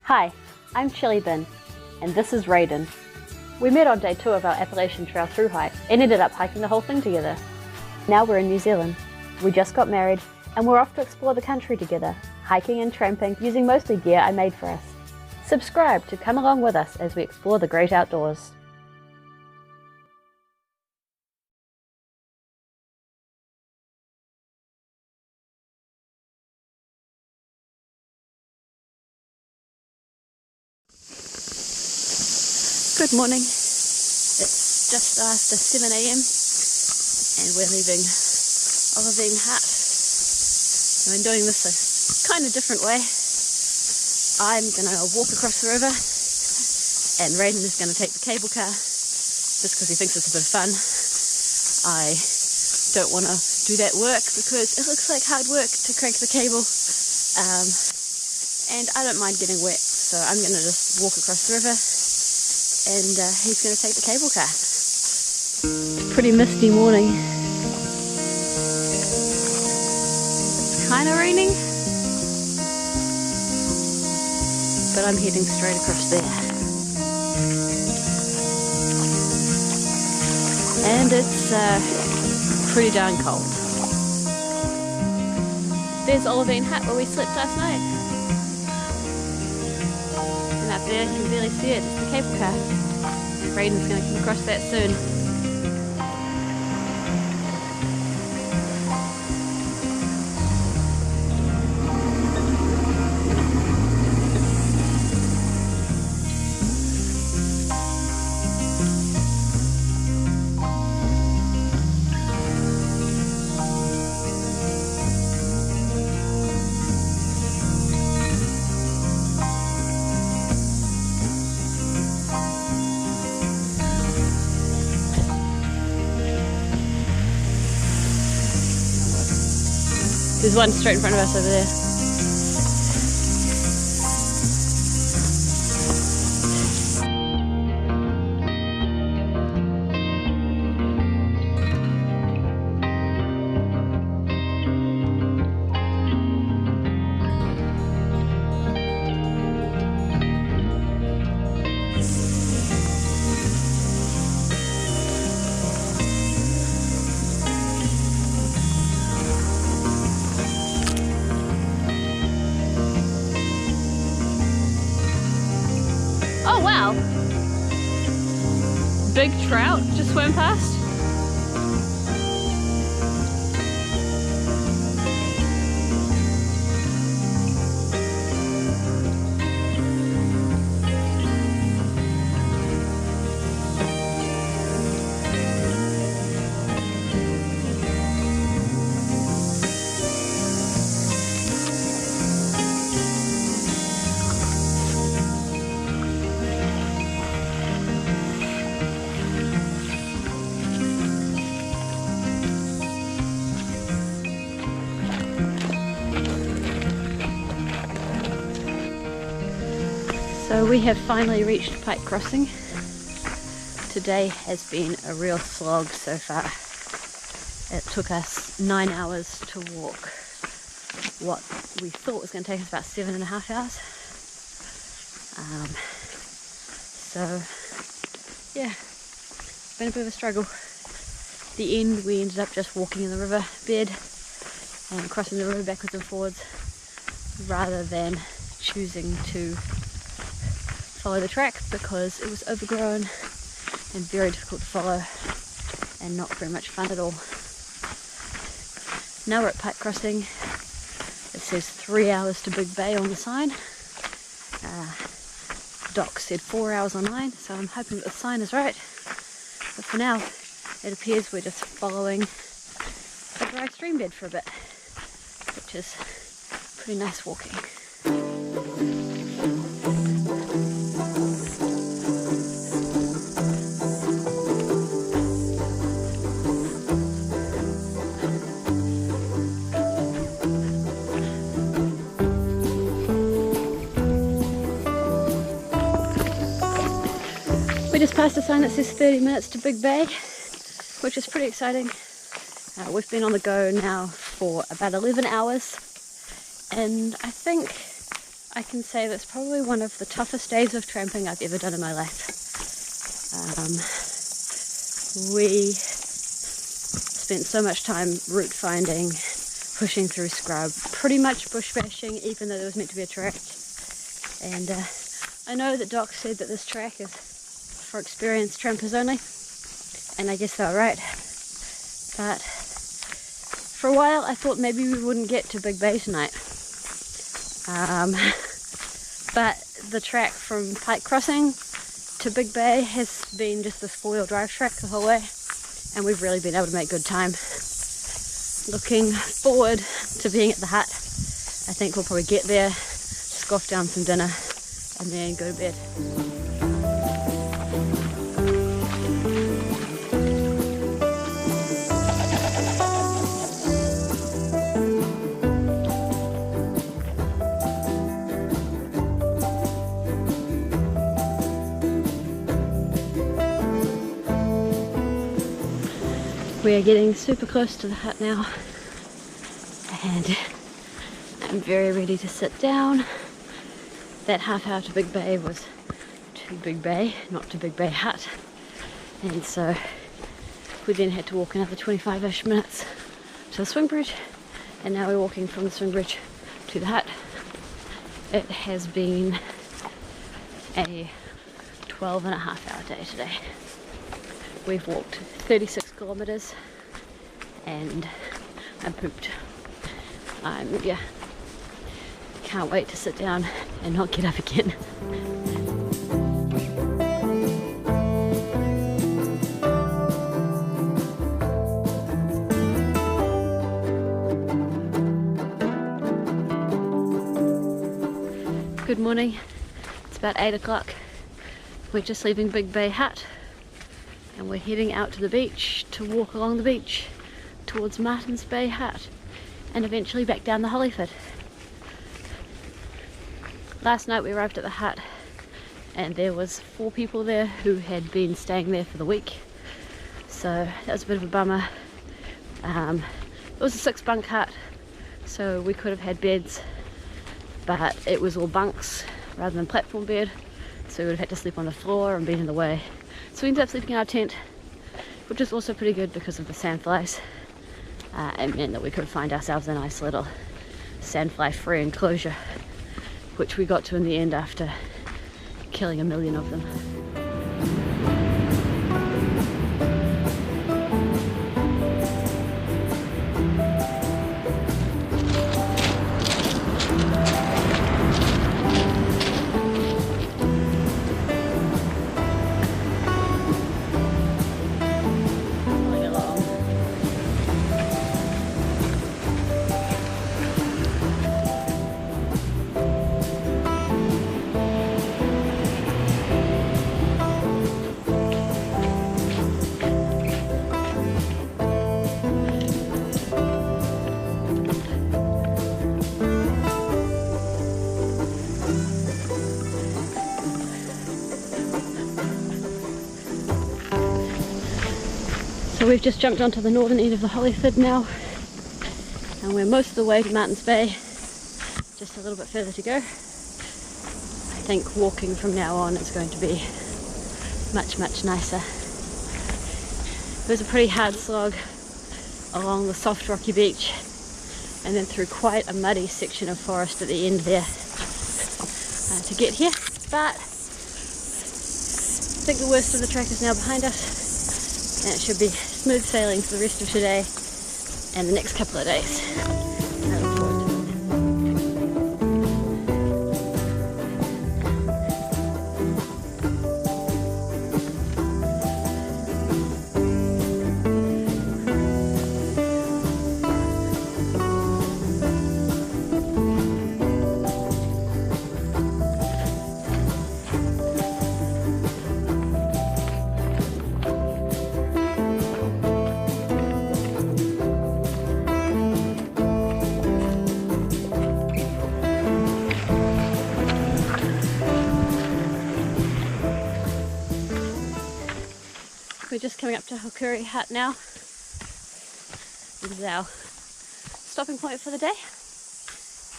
Hi, I'm Chili Bin, and this is Raiden. We met on day 2 of our Appalachian Trail through hike and ended up hiking the whole thing together. Now we're in New Zealand. We just got married and we're off to explore the country together, hiking and tramping using mostly gear I made for us. Subscribe to come along with us as we explore the great outdoors. Good morning. It's just after 7 AM and we're leaving Olivine Hut. I've been doing this a kind of different way. I'm going to walk across the river and Raiden is going to take the cable car just because he thinks it's a bit of fun. I don't want to do that work because it looks like hard work to crank the cable, and I don't mind getting wet, so I'm going to just walk across the river and he's going to take the cable car. Pretty misty morning. It's kind of raining, but I'm heading straight across there. And it's pretty darn cold. There's Olivine Hut where we slept last night. And up there you can barely see it, it's the cable car. Raiden's going to come across that soon. There's one straight in front of us over there. Oh wow! Big trout just swam past. So we have finally reached Pyke Crossing. Today has been a real slog so far. It took us 9 hours to walk what we thought was going to take us about 7.5 hours. So yeah, it's been a bit of a struggle. At the end we ended up just walking in the river bed and crossing the river backwards and forwards rather than choosing to follow the track because it was overgrown and very difficult to follow and not very much fun at all. Now we're at Pyke Crossing. It says 3 hours to Big Bay on the sign. Doc said 4 hours online, so I'm hoping that the sign is right. But for now, it appears we're just following a dry stream bed for a bit, which is pretty nice walking. We just passed a sign that says 30 minutes to Big Bay, which is pretty exciting. We've been on the go now for about 11 hours and I think I can say that's probably one of the toughest days of tramping I've ever done in my life. We spent so much time route finding, pushing through scrub, pretty much bush bashing, even though there was meant to be a track. And I know that Doc said that this track is for experienced trampers only, and I guess they were right. But for a while I thought maybe we wouldn't get to Big Bay tonight. But the track from Pyke Crossing to Big Bay has been just this 4-wheel drive track the whole way, and we've really been able to make good time. Looking forward to being at the hut. I think we'll probably get there, scoff down some dinner, and then go to bed. We are getting super close to the hut now, and I'm very ready to sit down. That half hour to Big Bay was to Big Bay, not to Big Bay Hut, and so we then had to walk another 25-ish minutes to the swing bridge, and now we're walking from the swing bridge to the hut. It has been a 12.5-hour day today. We've walked 36 kilometers and I'm pooped. Yeah, can't wait to sit down and not get up again. Good morning, it's about 8 o'clock. We're just leaving Big Bay Hut and we're heading out to the beach to walk along the beach towards Martin's Bay Hut and eventually back down the Hollyford. Last night we arrived at the hut and there was 4 people there who had been staying there for the week, so that was a bit of a bummer. It was a 6-bunk hut, so we could have had beds, but it was all bunks rather than platform bed, so we would have had to sleep on the floor and been in the way. So we ended up sleeping in our tent, which is also pretty good because of the sandflies. It meant that we could find ourselves a nice little sandfly-free enclosure, which we got to in the end after killing 1 million of them. So we've just jumped onto the northern end of the Hollyford now, and we're most of the way to Martin's Bay, just a little bit further to go. I think walking from now on is going to be much nicer. It was a pretty hard slog along the soft rocky beach and then through quite a muddy section of forest at the end there to get here, but I think the worst of the track is now behind us. And it should be smooth sailing for the rest of today and the next couple of days. I look forward to it. We're just coming up to Hollyford Hut now. This is our stopping point for the day.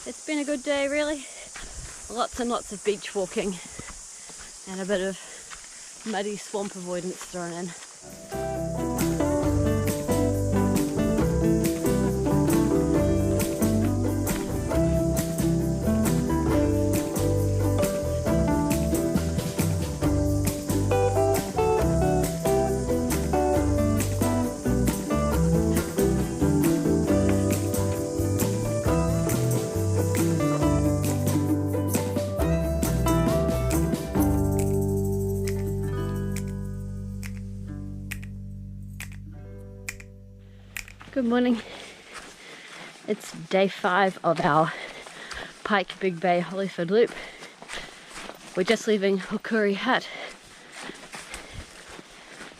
It's been a good day really. Lots and lots of beach walking and a bit of muddy swamp avoidance thrown in. Good morning. It's day 5 of our Pyke Big Bay Hollyford Loop. We're just leaving Hollyford Hut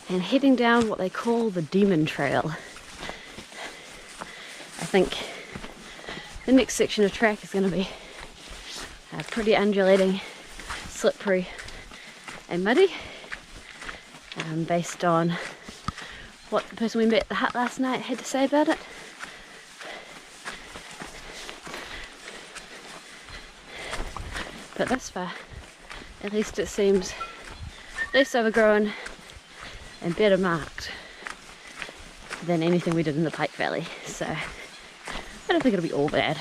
and heading down what they call the Demon Trail. I think the next section of track is going to be pretty undulating, slippery and muddy, based on what the person we met at the hut last night had to say about it. But thus far, at least it seems less overgrown and better marked than anything we did in the Pyke Valley. So I don't think it'll be all bad.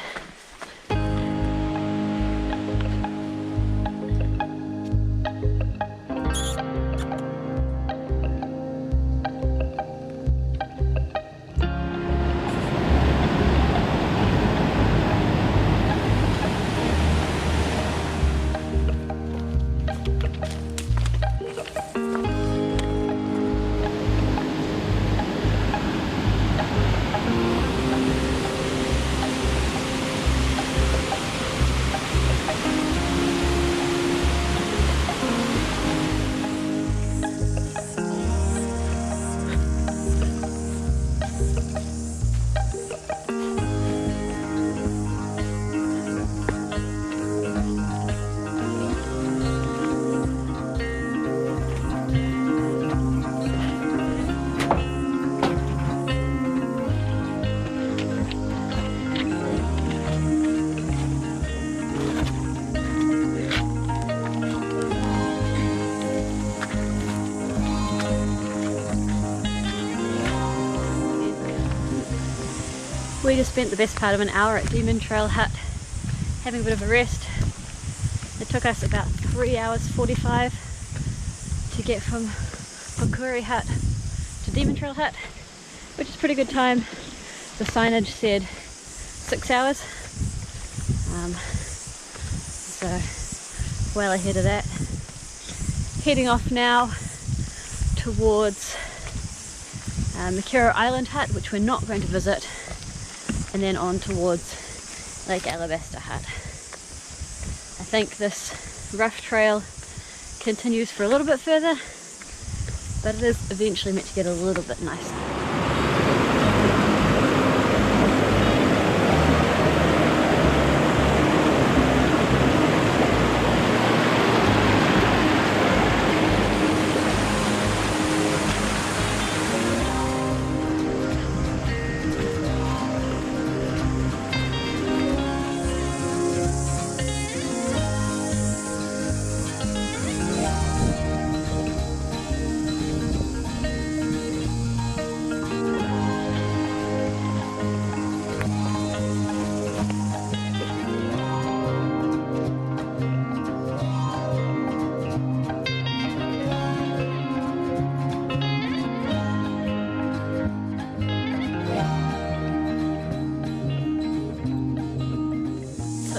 We just spent the best part of an hour at Demon Trail Hut having a bit of a rest. It took us about 3 hours 45 to get from Hollyford Hut to Demon Trail Hut, which is a pretty good time. The signage said 6 hours, so well ahead of that. Heading off now towards Makero Island Hut, which we're not going to visit, and then on towards Lake Alabasta Hut. I think this rough trail continues for a little bit further, but it is eventually meant to get a little bit nicer.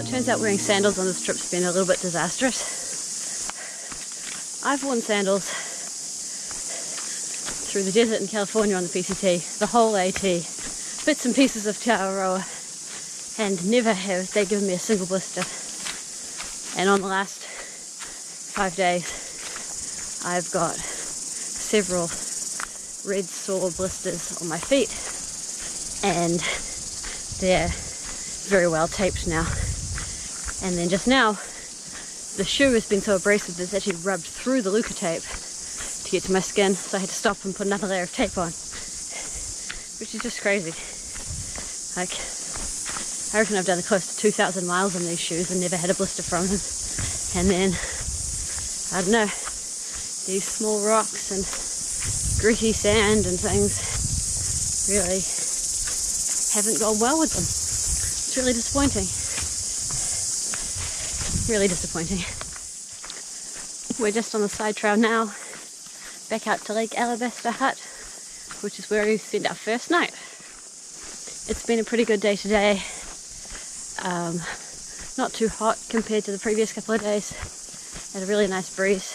Turns out wearing sandals on this trip's been a little bit disastrous. I've worn sandals through the desert in California on the PCT, the whole AT, bits and pieces of Te Aroa, and never have they given me a single blister. And on the last 5 days, I've got several red sore blisters on my feet, and they're very well taped now. And then just now, the shoe has been so abrasive that it's actually rubbed through the Luca tape to get to my skin, so I had to stop and put another layer of tape on, which is just crazy. Like, I reckon I've done close to 2,000 miles on these shoes and never had a blister from them. And then, I don't know, these small rocks and gritty sand and things really haven't gone well with them. It's really disappointing. Really disappointing. We're just on the side trail now, back out to Olivine Hut, which is where we spent our first night. It's been a pretty good day today. Not too hot compared to the previous couple of days. Had a really nice breeze.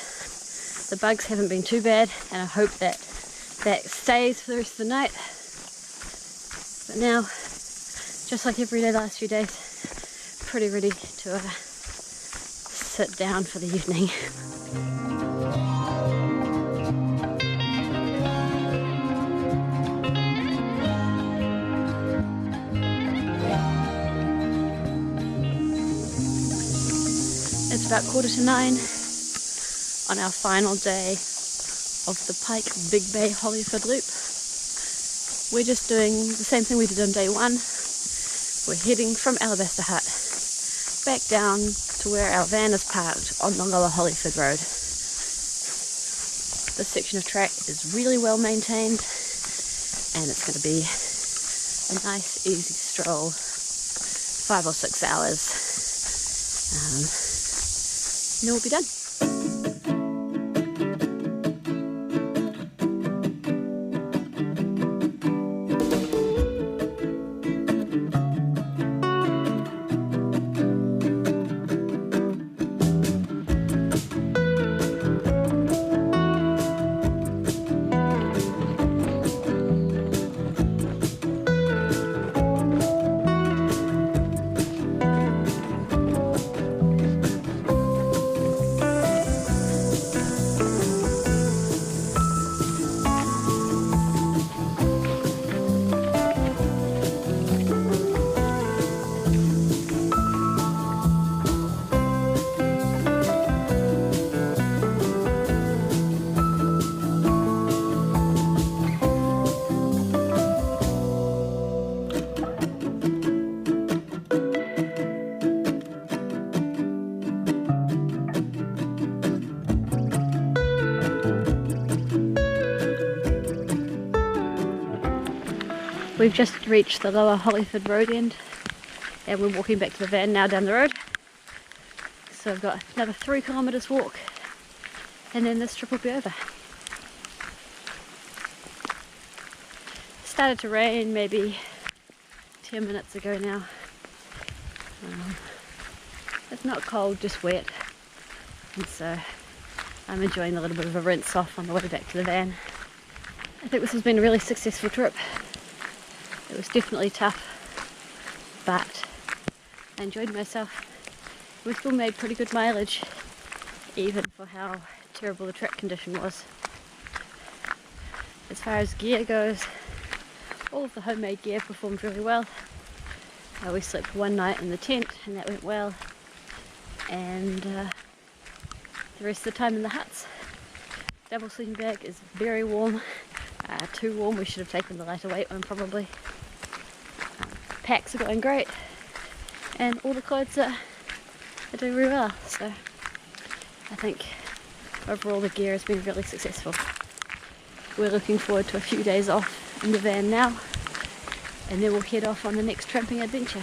The bugs haven't been too bad, and I hope that stays for the rest of the night. But now, just like every day the last few days, pretty ready to sit down for the evening. It's about 9:15 on our final day of the Pyke Big Bay Hollyford Loop. We're just doing the same thing we did on day one. We're heading from Olivine Hut back down to where our van is parked on the lower Hollyford Road. This section of track is really well maintained, and it's going to be a nice easy stroll, 5 or 6 hours. And then we'll be done. We've just reached the lower Hollyford road end, and we're walking back to the van now down the road. So I've got another 3 kilometres walk, and then this trip will be over. Started to rain maybe 10 minutes ago now. It's not cold, just wet, and so I'm enjoying a little bit of a rinse off on the way back to the van. I think this has been a really successful trip. It was definitely tough, but I enjoyed myself. We still made pretty good mileage, even for how terrible the track condition was. As far as gear goes, all of the homemade gear performed really well. We slept one night in the tent, and that went well, and the rest of the time in the huts. Double sleeping bag is very warm, too warm. We should have taken the lighter weight one probably. Packs are going great, and all the clothes are doing really well, so I think overall the gear has been really successful. We're looking forward to a few days off in the van now, and then we'll head off on the next tramping adventure.